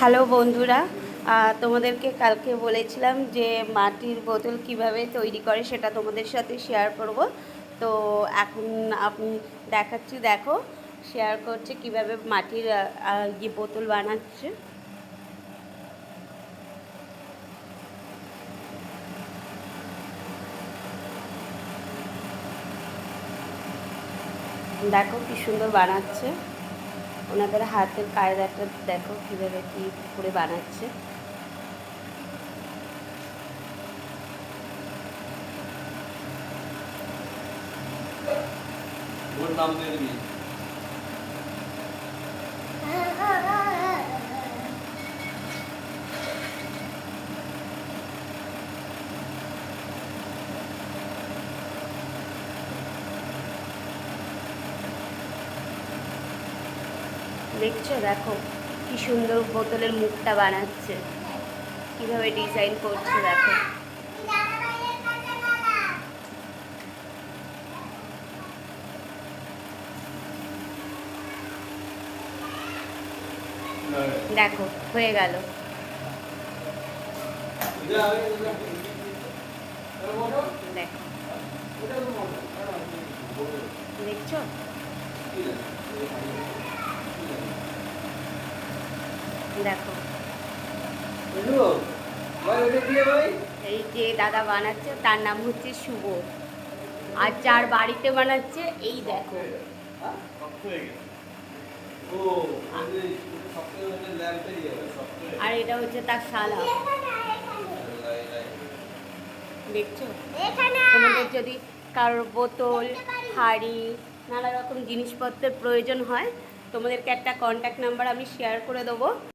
Hello বন্ধুরা, তোমাদেরকে কালকে বলেছিলাম যে মাটির বোতল কিভাবে তৈরি করে সেটা তোমাদের সাথে শেয়ার করব। তো এখন আমি দেখাচ্ছি, দেখো শেয়ার করছে কিভাবে মাটির বোতল বানাচ্ছে। দেখো কি সুন্দর বানাচ্ছে, ওনাদের হাতের কায়দাটা দেখো কিভাবে কি করে বানাচ্ছে। ওর নাম দিয়ে দিবি। দেখছো, দেখো কি সুন্দর বোতলের মুখটা বানাচ্ছে, কিভাবে ডিজাইন করছে দেখো। দেখো হয়ে গেল। দেখো, দেখছো দেখো, এই যে দাদা বানাচ্ছে তার নাম হচ্ছে শুভ, আর যার বাড়িতে বানাচ্ছে এই দেখো। আর এটা হচ্ছে তার শালা। দেখছো, তোমাদের যদি কারোর বোতল, হাঁড়ি, নানা রকম জিনিসপত্রের প্রয়োজন হয়, তোমাদেরকে একটা কন্ট্যাক্ট নাম্বার আমি শেয়ার করে দেবো।